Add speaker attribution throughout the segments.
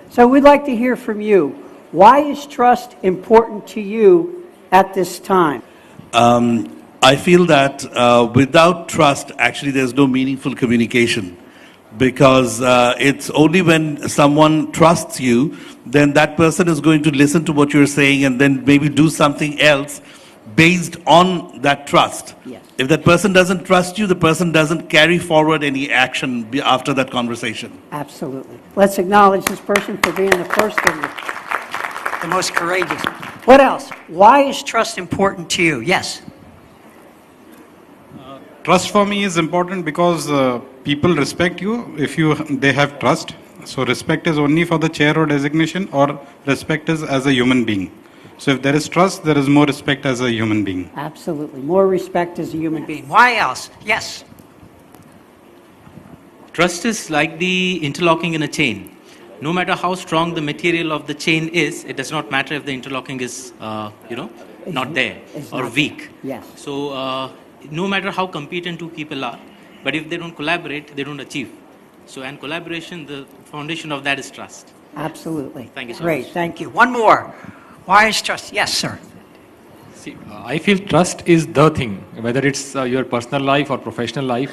Speaker 1: So we'd like to hear from you. Why is trust important to you at this time?
Speaker 2: I feel that without trust, actually, there's no meaningful communication. Because it's only when someone trusts you, then that person is going to listen to what you're saying and then maybe do something else based on that trust.
Speaker 1: Yes.
Speaker 2: If that person doesn't trust you, the person doesn't carry forward any action after that conversation.
Speaker 1: Absolutely. Let's acknowledge this person for being the first and
Speaker 3: The most courageous.
Speaker 1: what else?
Speaker 3: Why is trust important to you? Yes.
Speaker 4: Trust for me is important because people respect you if they have trust. So respect is only for the chair or designation, or respect is as a human being. So if there is trust, there is more respect as a human being.
Speaker 1: Absolutely. More respect as a human being.
Speaker 3: Why else? Yes.
Speaker 5: Trust is like the interlocking in a chain. No matter how strong the material of the chain is, it does not matter if the interlocking is, not there or weak.
Speaker 1: Yes.
Speaker 5: So no matter how competent two people are, but if they don't collaborate, they don't achieve. So, and collaboration, the foundation of that is trust.
Speaker 1: Absolutely.
Speaker 5: Thank you so
Speaker 1: Great.
Speaker 5: much.
Speaker 1: Thank you.
Speaker 3: One more. Why is trust? Yes, sir.
Speaker 6: See, I feel trust is the thing. Whether it's your personal life or professional life,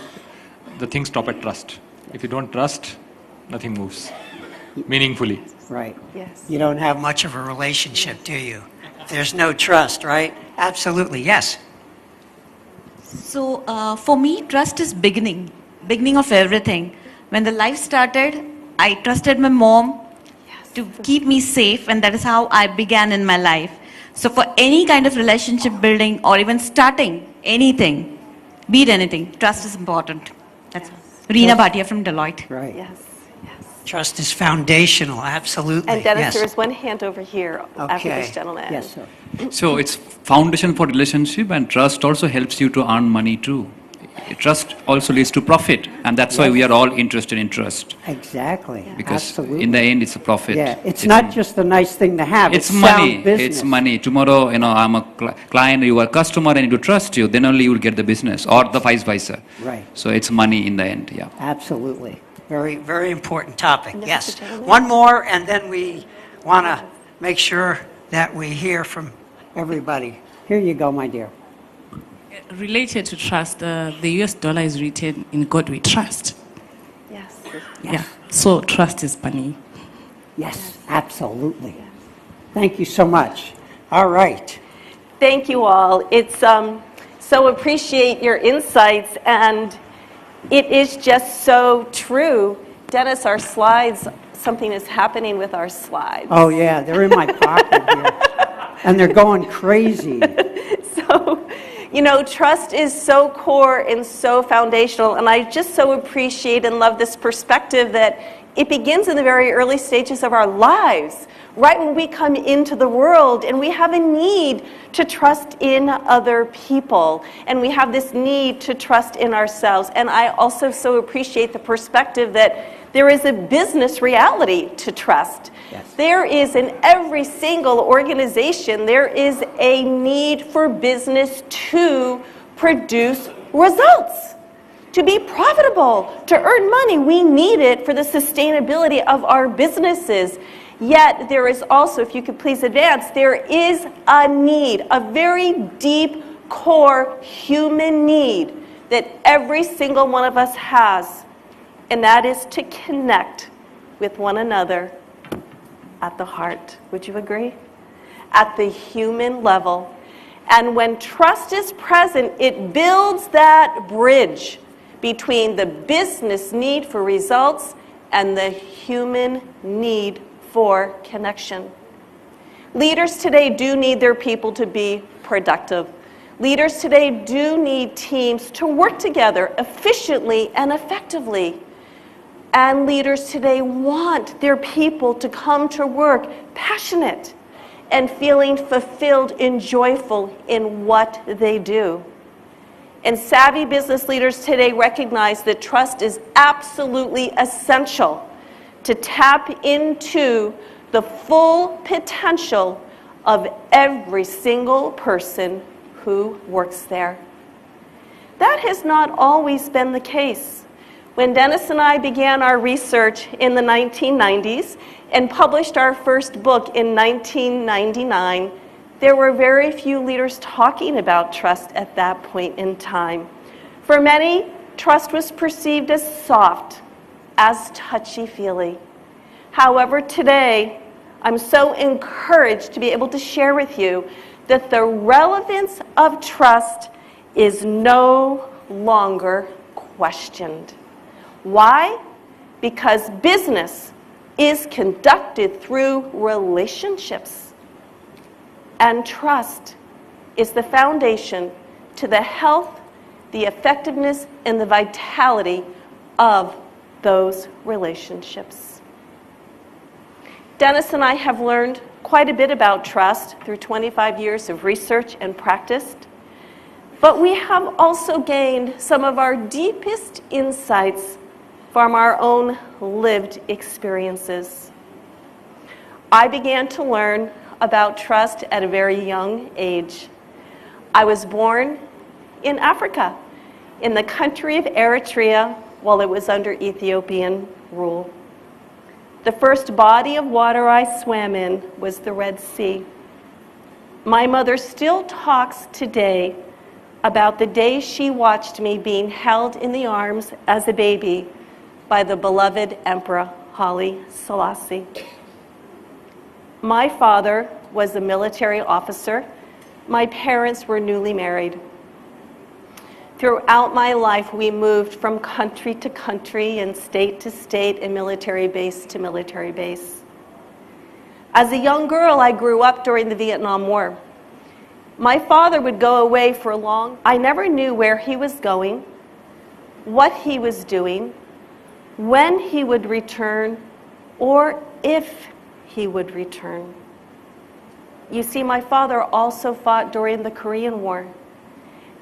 Speaker 6: the things stop at trust. If you don't trust, nothing moves meaningfully.
Speaker 1: Right.
Speaker 7: Yes.
Speaker 3: You don't have much of a relationship, do you? There's no trust, right? Absolutely. Yes.
Speaker 7: So for me, trust is beginning of everything. When the life started, I trusted my mom to keep me safe, and that is how I began in my life. So for any kind of relationship building or even starting anything, be it anything, trust is important. That's Reina Bhatia from Deloitte.
Speaker 1: Right.
Speaker 8: Yes, yes.
Speaker 3: Trust is foundational. Absolutely.
Speaker 8: And Dennis,
Speaker 3: yes.
Speaker 8: there is one hand over here after
Speaker 3: Okay.
Speaker 8: this gentleman.
Speaker 1: Yes, sir.
Speaker 9: So it's foundation for relationship, and trust also helps you to earn money too. Trust also leads to profit, and that's why we are all interested in trust.
Speaker 1: Exactly.
Speaker 9: Because
Speaker 1: Absolutely.
Speaker 9: in the end, it's a profit.
Speaker 1: Yeah, it's not just a nice thing to have.
Speaker 9: It's
Speaker 1: sound
Speaker 9: money.
Speaker 1: business.
Speaker 9: It's money. Tomorrow, I'm a client, you are a customer, and to trust you, then only you will get the business, or the vice versa.
Speaker 1: Right.
Speaker 9: So it's money in the end. Yeah.
Speaker 1: Absolutely.
Speaker 3: Very, very important topic.
Speaker 8: And
Speaker 3: Yes.
Speaker 8: Mr. Gentleman?
Speaker 3: One more, and then we want to make sure that we hear from
Speaker 1: Everybody. Here you go, my dear.
Speaker 10: Related to trust, the US dollar is written in God we trust.
Speaker 8: Yes.
Speaker 10: Yeah. So trust is money.
Speaker 1: Yes, absolutely. Thank you so much. All right.
Speaker 8: Thank you all. It's so appreciate your insights, and it is just so true. Dennis, our slides, something is happening with our slides.
Speaker 1: Oh, yeah, they're in my pocket here. And they're going crazy.
Speaker 8: So, trust is so core and so foundational, and I just so appreciate and love this perspective that it begins in the very early stages of our lives, right when we come into the world, and we have a need to trust in other people, and we have this need to trust in ourselves. And I also so appreciate the perspective that there is a business reality to trust.
Speaker 1: Yes.
Speaker 8: There is, in every single organization, there is a need for business to produce results, to be profitable, to earn money. We need it for the sustainability of our businesses. Yet there is also, if you could please advance, there is a need, a very deep core human need that every single one of us has, and that is to connect with one another at the heart. Would you agree? At the human level. And when trust is present, it builds that bridge between the business need for results and the human need for connection. Leaders today do need their people to be productive. Leaders today do need teams to work together efficiently and effectively. And leaders today want their people to come to work passionate and feeling fulfilled and joyful in what they do. And savvy business leaders today recognize that trust is absolutely essential to tap into the full potential of every single person who works there. That has not always been the case. When Dennis and I began our research in the 1990s and published our first book in 1999, there were very few leaders talking about trust at that point in time. For many, trust was perceived as soft, as touchy-feely. However, today, I'm so encouraged to be able to share with you that the relevance of trust is no longer questioned. Why? Because business is conducted through relationships. And trust is the foundation to the health, the effectiveness, and the vitality of those relationships. Dennis and I have learned quite a bit about trust through 25 years of research and practice, but we have also gained some of our deepest insights from our own lived experiences. I began to learn about trust at a very young age. I was born in Africa, in the country of Eritrea, while it was under Ethiopian rule. The first body of water I swam in was the Red Sea. My mother still talks today about the day she watched me being held in the arms as a baby by the beloved Emperor Haile Selassie. My father was a military officer. My parents were newly married. Throughout my life, we moved from country to country and state to state and military base to military base. As a young girl, I grew up during the Vietnam War. My father would go away for long. I never knew where he was going, what he was doing, when he would return, or if he would return. You see, my father also fought during the Korean War.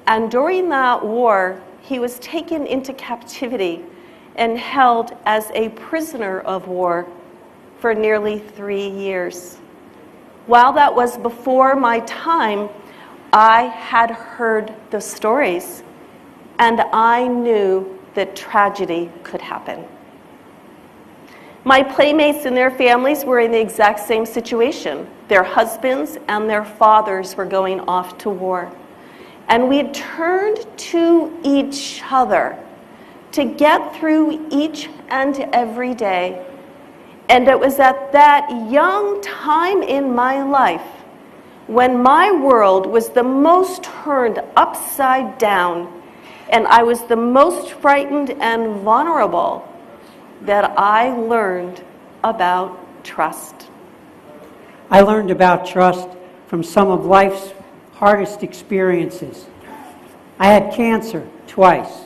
Speaker 8: And during that war, he was taken into captivity and held as a prisoner of war for nearly 3 years. While that was before my time, I had heard the stories, and I knew that tragedy could happen. My playmates and their families were in the exact same situation. Their husbands and their fathers were going off to war. And we turned to each other to get through each and every day. And it was at that young time in my life when my world was the most turned upside down and I was the most frightened and vulnerable that I learned about trust.
Speaker 1: I learned about trust from some of life's hardest experiences. I had cancer twice.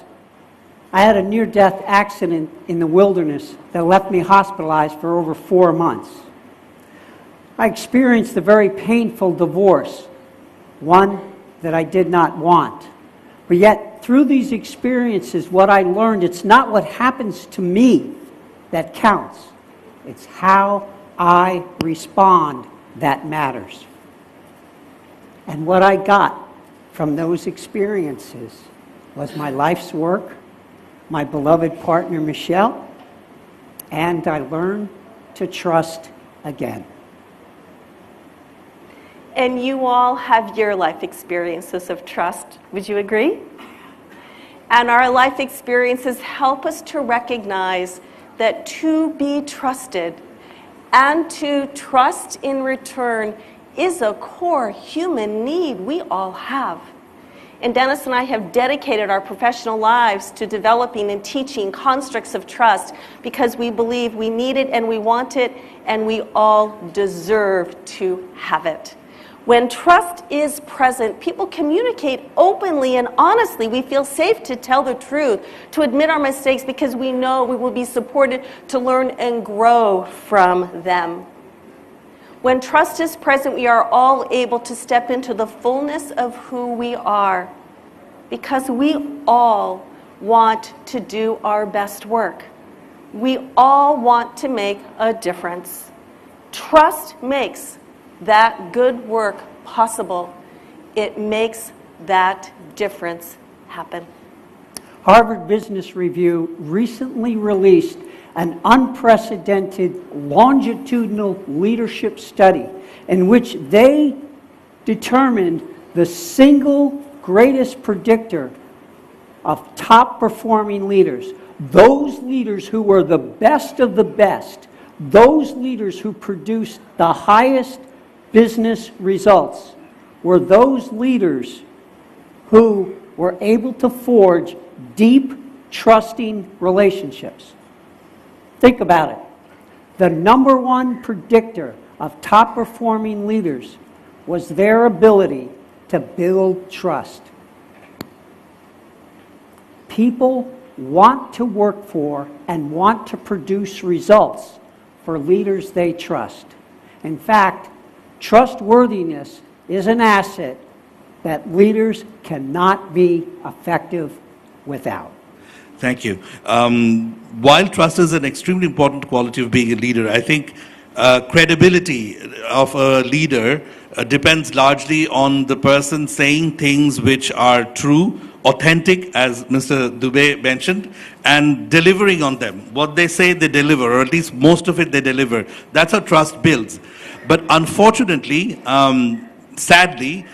Speaker 1: I had a near-death accident in the wilderness that left me hospitalized for over 4 months. I experienced a very painful divorce, one that I did not want. But yet, through these experiences, what I learned, it's not what happens to me that counts. It's how I respond that matters. And what I got from those experiences was my life's work, my beloved partner, Michelle, and I learned to trust again.
Speaker 8: And you all have your life experiences of trust. Would you agree? And our life experiences help us to recognize that to be trusted and to trust in return is a core human need we all have. And Dennis and I have dedicated our professional lives to developing and teaching constructs of trust because we believe we need it and we want it and we all deserve to have it. When trust is present, people communicate openly and honestly. We feel safe to tell the truth, to admit our mistakes because we know we will be supported to learn and grow from them. When trust is present, we are all able to step into the fullness of who we are because we all want to do our best work. We all want to make a difference. Trust makes that good work possible. It makes that difference happen.
Speaker 1: Harvard Business Review recently released an unprecedented longitudinal leadership study in which they determined the single greatest predictor of top performing leaders, those leaders who were the best of the best, those leaders who produced the highest business results, were those leaders who were able to forge deep, trusting relationships. Think about it. The number one predictor of top performing leaders was their ability to build trust. People want to work for and want to produce results for leaders they trust. In fact, trustworthiness is an asset that leaders cannot be effective without.
Speaker 2: Thank you. While trust is an extremely important quality of being a leader, I think credibility of a leader depends largely on the person saying things which are true, authentic, as Mr. Dubey mentioned, and delivering on them. What they say, they deliver, or at least most of it they deliver. That's how trust builds. But unfortunately, sadly,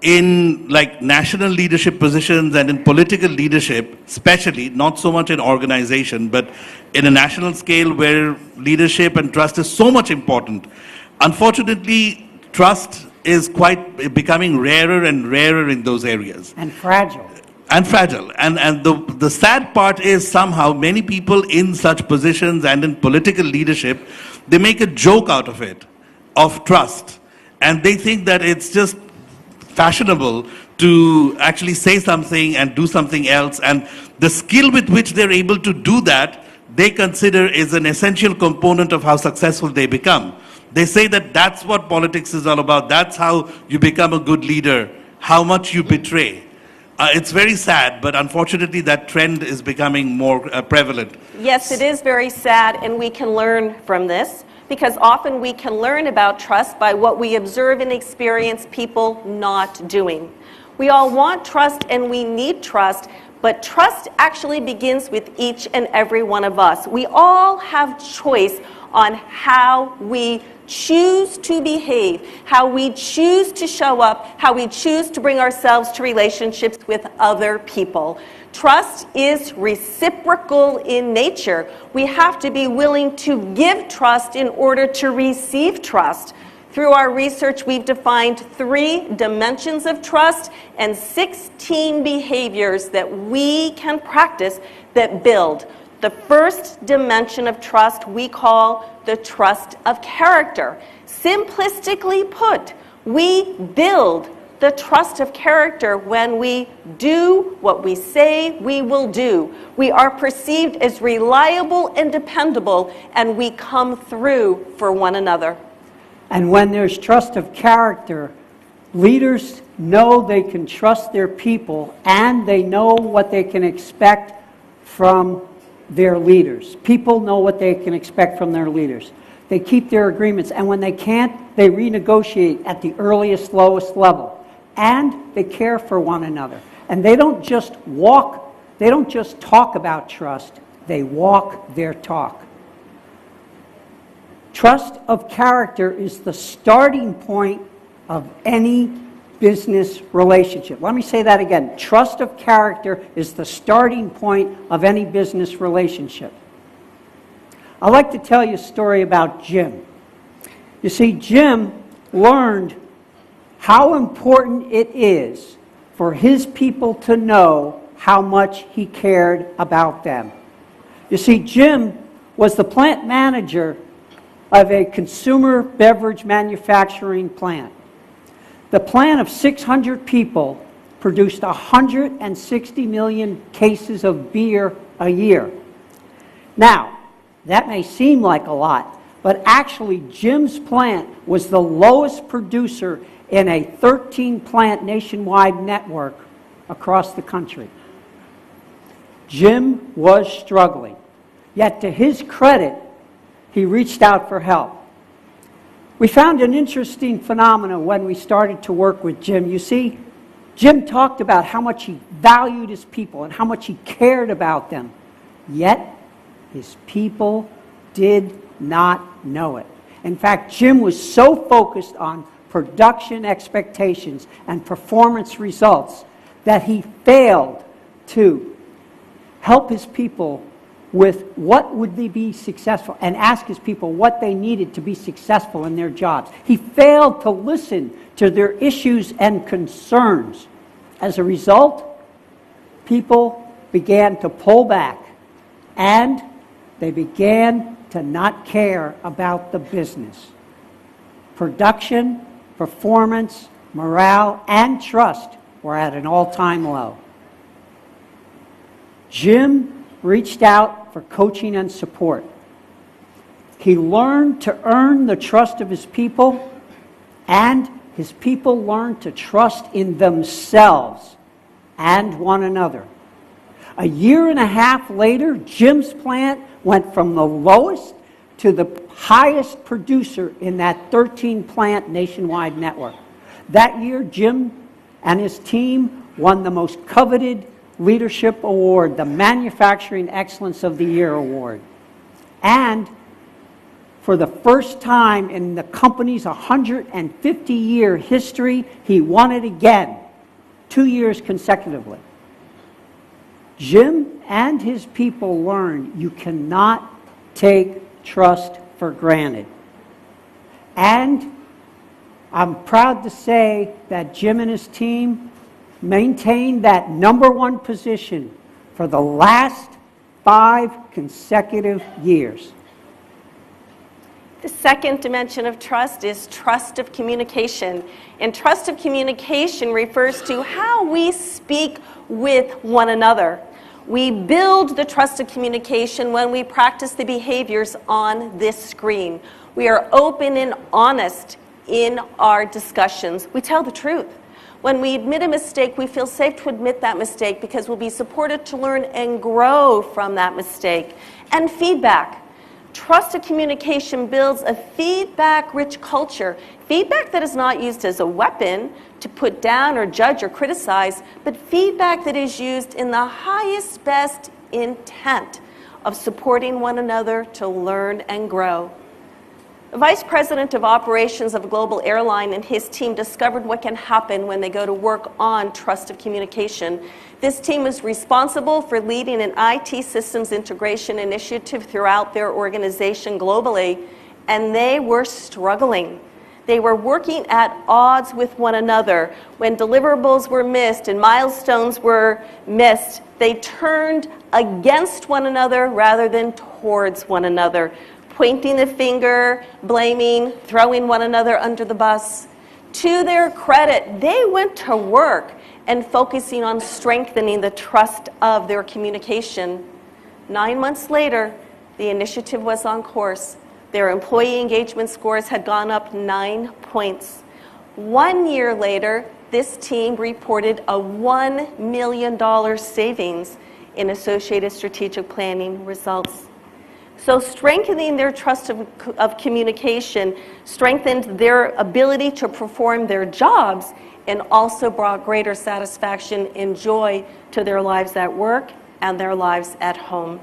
Speaker 2: in like national leadership positions and in political leadership, especially, not so much in organization, but in a national scale where leadership and trust is so much important, unfortunately, trust is quite becoming rarer and rarer in those areas.
Speaker 1: And fragile.
Speaker 2: And fragile. And the sad part is somehow many people in such positions and in political leadership, they make a joke out of it, of trust. And they think that it's just fashionable to actually say something and do something else. And the skill with which they're able to do that, they consider is an essential component of how successful they become. They say that that's what politics is all about. That's how you become a good leader, how much you betray. It's very sad, but unfortunately that trend is becoming more prevalent.
Speaker 8: Yes, it is very sad, and we can learn from this, because often we can learn about trust by what we observe and experience people not doing. We all want trust and we need trust, but trust actually begins with each and every one of us. We all have choice on how we choose to behave, how we choose to show up, how we choose to bring ourselves to relationships with other people. Trust is reciprocal in nature. We have to be willing to give trust in order to receive trust. Through our research, we've defined 3 dimensions of trust and 16 behaviors that we can practice that build. The first dimension of trust we call the trust of character. Simplistically put, we build the trust of character when we do what we say we will do. We are perceived as reliable and dependable, and we come through for one another.
Speaker 1: And when there's trust of character, leaders know they can trust their people and they know what they can expect from their leaders. People know what they can expect from their leaders. They keep their agreements, and when they can't, they renegotiate at the earliest, lowest level. And they care for one another. And they don't just talk about trust, they walk their talk. Trust of character is the starting point of any business relationship. Let me say that again. Trust of character is the starting point of any business relationship. I'd like to tell you a story about Jim. You see, Jim learned how important it is for his people to know how much he cared about them. You see, Jim was the plant manager of a consumer beverage manufacturing plant. The plant of 600 people produced 160 million cases of beer a year. Now, that may seem like a lot, but actually Jim's plant was the lowest producer in a 13-plant nationwide network across the country. Jim was struggling, yet to his credit, he reached out for help. We found an interesting phenomenon when we started to work with Jim. You see, Jim talked about how much he valued his people and how much he cared about them. Yet, his people did not know it. In fact, Jim was so focused on production expectations and performance results that he failed to help his people with what would they be successful and ask his people what they needed to be successful in their jobs. He failed to listen to their issues and concerns. As a result, people began to pull back and they began to not care about the business. Production, performance, morale, and trust were at an all-time low. Jim reached out for coaching and support. He learned to earn the trust of his people, and his people learned to trust in themselves and one another. A year and a half later, Jim's plant went from the lowest to the highest producer in that 13-plant nationwide network. That year, Jim and his team won the most coveted leadership award, the Manufacturing Excellence of the Year award. And for the first time in the company's 150-year history, he won it again, 2 years consecutively. Jim and his people learned you cannot take trust for granted. And I'm proud to say that Jim and his team maintained that #1 position for the last 5 consecutive years.
Speaker 8: The second dimension of trust is trust of communication. And trust of communication refers to how we speak with one another. We build the trust of communication when we practice the behaviors on this screen. We are open and honest in our discussions. We tell the truth. When we admit a mistake, we feel safe to admit that mistake because we'll be supported to learn and grow from that mistake. And feedback. Trusted communication builds a feedback-rich culture. Feedback that is not used as a weapon to put down or judge or criticize, but feedback that is used in the highest, best intent of supporting one another to learn and grow. The vice president of operations of a global airline and his team discovered what can happen when they go to work on trust of communication. This team was responsible for leading an IT systems integration initiative throughout their organization globally, and they were struggling. They were working at odds with one another. When deliverables were missed and milestones were missed, they turned against one another rather than towards one another, pointing the finger, blaming, throwing one another under the bus. To their credit, they went to work and focusing on strengthening the trust of their communication. 9 months later, the initiative was on course. Their employee engagement scores had gone up 9 points. 1 year later, this team reported a $1 million savings in associated strategic planning results. So strengthening their trust of communication strengthened their ability to perform their jobs and also brought greater satisfaction and joy to their lives at work and their lives at home.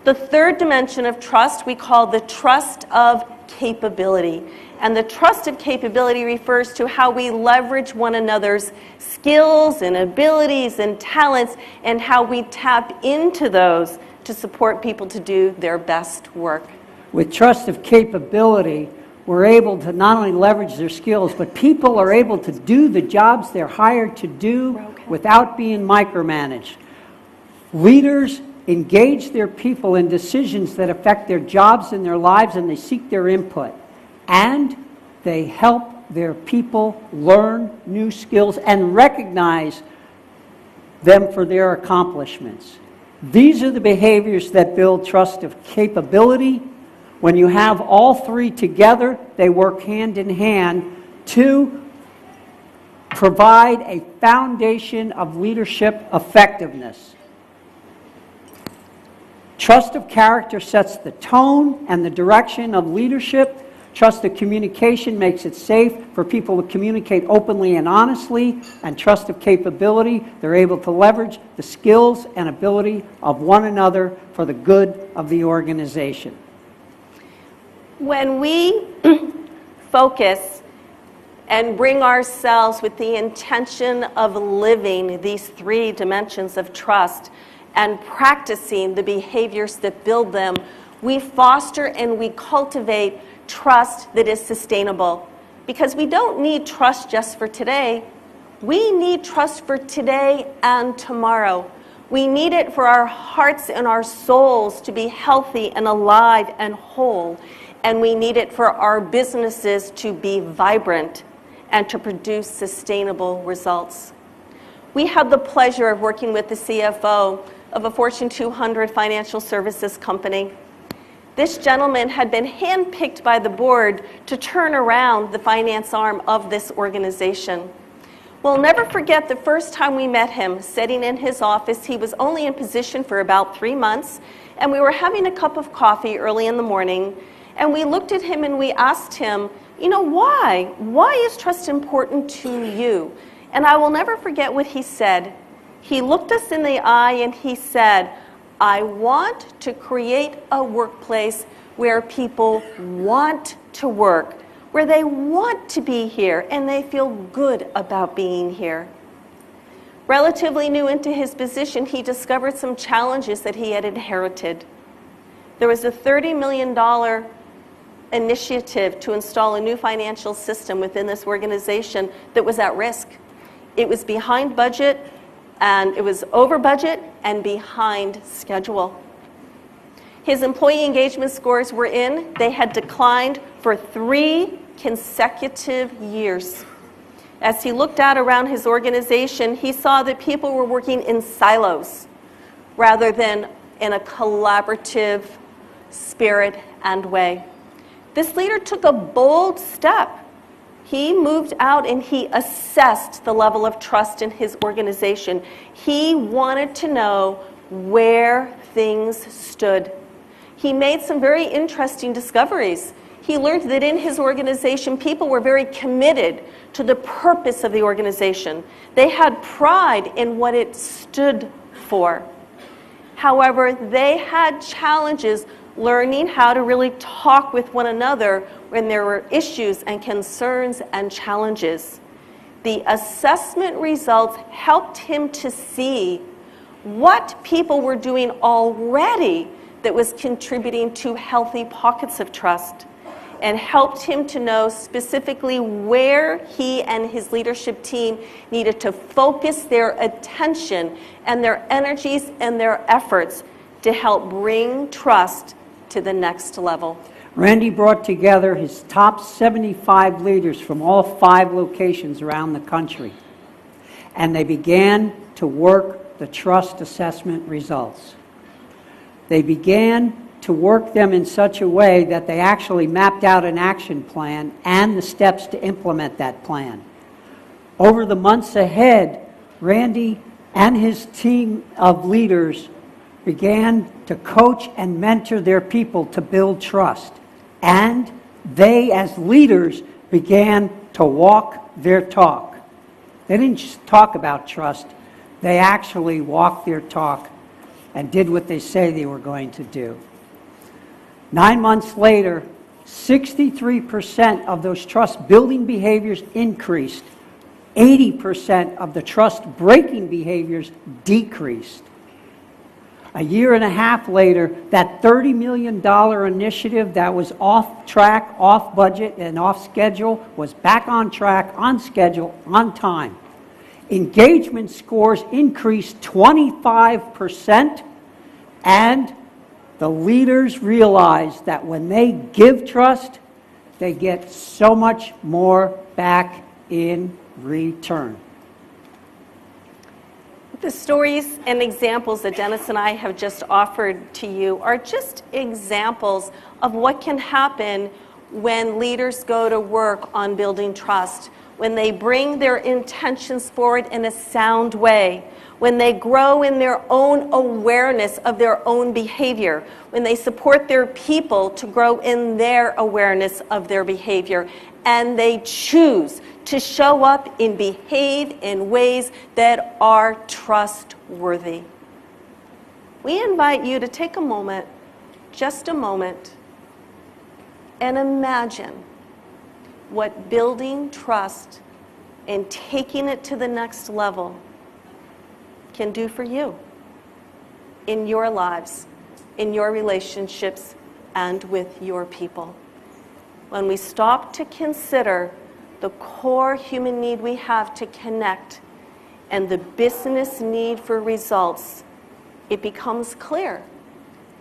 Speaker 8: The third dimension of trust we call the trust of capability. And the trust of capability refers to how we leverage one another's skills and abilities and talents and how we tap into those to support people to do their best work.
Speaker 1: With trust of capability, we're able to not only leverage their skills, but people are able to do the jobs they're hired to do without being micromanaged. Leaders engage their people in decisions that affect their jobs and their lives, and they seek their input. And they help their people learn new skills and recognize them for their accomplishments. These are the behaviors that build trust of capability. When you have all three together, they work hand in hand to provide a foundation of leadership effectiveness. Trust of character sets the tone and the direction of leadership. Trusted communication makes it safe for people to communicate openly and honestly, and trusted capability, they're able to leverage the skills and ability of one another for the good of the organization.
Speaker 8: When we focus and bring ourselves with the intention of living these three dimensions of trust and practicing the behaviors that build them, we foster and we cultivate trust that is sustainable. Because we don't need trust just for today. We need trust for today and tomorrow. We need it for our hearts and our souls to be healthy and alive and whole. And we need it for our businesses to be vibrant and to produce sustainable results. We have the pleasure of working with the CFO of a Fortune 200 financial services company. This gentleman had been handpicked by the board to turn around the finance arm of this organization. We'll never forget the first time we met him, sitting in his office. He was only in position for about 3 months, and we were having a cup of coffee early in the morning, and we looked at him and we asked him, you know, why? Why is trust important to you? And I will never forget what he said. He looked us in the eye and he said, I want to create a workplace where people want to work, where they want to be here and they feel good about being here. Relatively new into his position, he discovered some challenges that he had inherited. There was a $30 million initiative to install a new financial system within this organization that was at risk. It was behind budget, and it was over budget and behind schedule. His employee engagement scores were in. They had declined for 3 consecutive years. As he looked out around his organization, he saw that people were working in silos rather than in a collaborative spirit and way. This leader took a bold step. He moved out and he assessed the level of trust in his organization. He wanted to know where things stood. He made some very interesting discoveries. He learned that in his organization, people were very committed to the purpose of the organization. They had pride in what it stood for. However, they had challenges learning how to really talk with one another when there were issues and concerns and challenges. The assessment results helped him to see what people were doing already that was contributing to healthy pockets of trust, and helped him to know specifically where he and his leadership team needed to focus their attention and their energies and their efforts to help bring trust to the next level.
Speaker 1: Randy brought together his top 75 leaders from all 5 locations around the country, and they began to work the trust assessment results. They began to work them in such a way that they actually mapped out an action plan and the steps to implement that plan. Over the months ahead, Randy and his team of leaders began to coach and mentor their people to build trust. And they, as leaders, began to walk their talk. They didn't just talk about trust, they actually walked their talk and did what they say they were going to do. 9 months later, 63% of those trust-building behaviors increased. 80% of the trust-breaking behaviors decreased. A year and a half later, that $30 million initiative that was off track, off budget, and off schedule was back on track, on schedule, on time. Engagement scores increased 25%, and the leaders realized that when they give trust, they get so much more back in return.
Speaker 8: The stories and examples that Dennis and I have just offered to you are just examples of what can happen when leaders go to work on building trust. when they bring their intentions forward in a sound way, when they grow in their own awareness of their own behavior, when they support their people to grow in their awareness of their behavior, and they choose to show up and behave in ways that are trustworthy. We invite you to take a moment, just a moment, and imagine what building trust and taking it to the next level can do for you in your lives, in your relationships, and with your people. When we stop to consider the core human need we have to connect and the business need for results, it becomes clear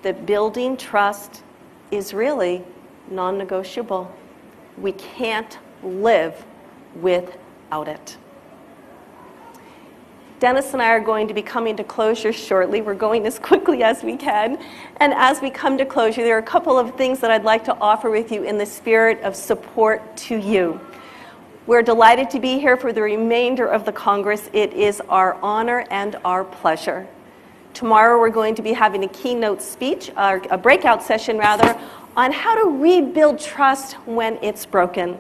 Speaker 8: that building trust is really non-negotiable. We can't live without it. Dennis and I are going to be coming to closure shortly. We're going as quickly as we can. And as we come to closure, there are a couple of things that I'd like to offer with you in the spirit of support to you. We're delighted to be here for the remainder of the Congress. It is our honor and our pleasure. Tomorrow we're going to be having a keynote speech, or a breakout session rather, on how to rebuild trust when it's broken.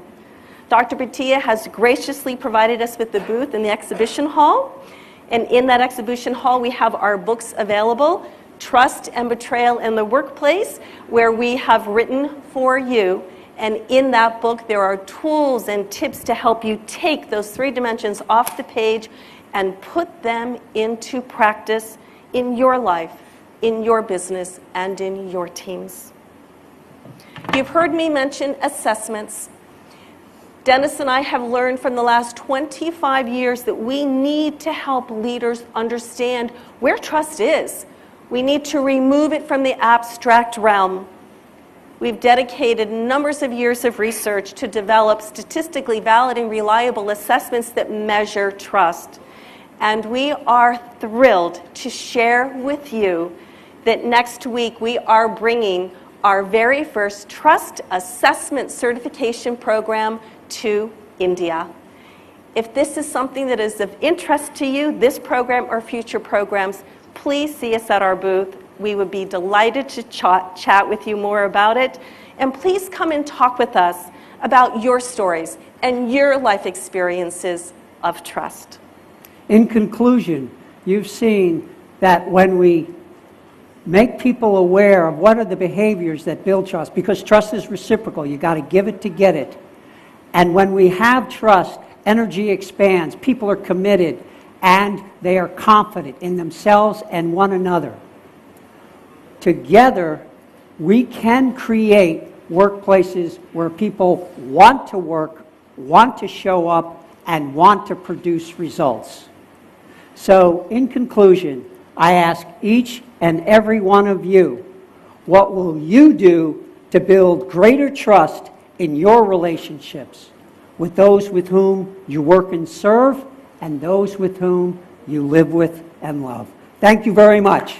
Speaker 8: Dr. Bhatia has graciously provided us with the booth in the exhibition hall. And in that exhibition hall, we have our books available, Trust and Betrayal in the Workplace, where we have written for you. And in that book, there are tools and tips to help you take those 3 dimensions off the page and put them into practice in your life, in your business, and in your teams. You've heard me mention assessments. Dennis and I have learned from the last 25 years that we need to help leaders understand where trust is. We need to remove it from the abstract realm. We've dedicated numbers of years of research to develop statistically valid and reliable assessments that measure trust. And we are thrilled to share with you that next week we are bringing our very first Trust Assessment Certification Program to India. If this is something that is of interest to you, this program or future programs, please see us at our booth. We would be delighted to chat with you more about it. And please come and talk with us about your stories and your life experiences of trust.
Speaker 1: In conclusion, you've seen that when we make people aware of what are the behaviors that build trust, because trust is reciprocal, you got to give it to get it. And when we have trust, energy expands, people are committed, and they are confident in themselves and one another. Together, we can create workplaces where people want to work, want to show up, and want to produce results. So, in conclusion, I ask each and every one of you, what will you do to build greater trust in your relationships with those with whom you work and serve and those with whom you live with and love? Thank you very much.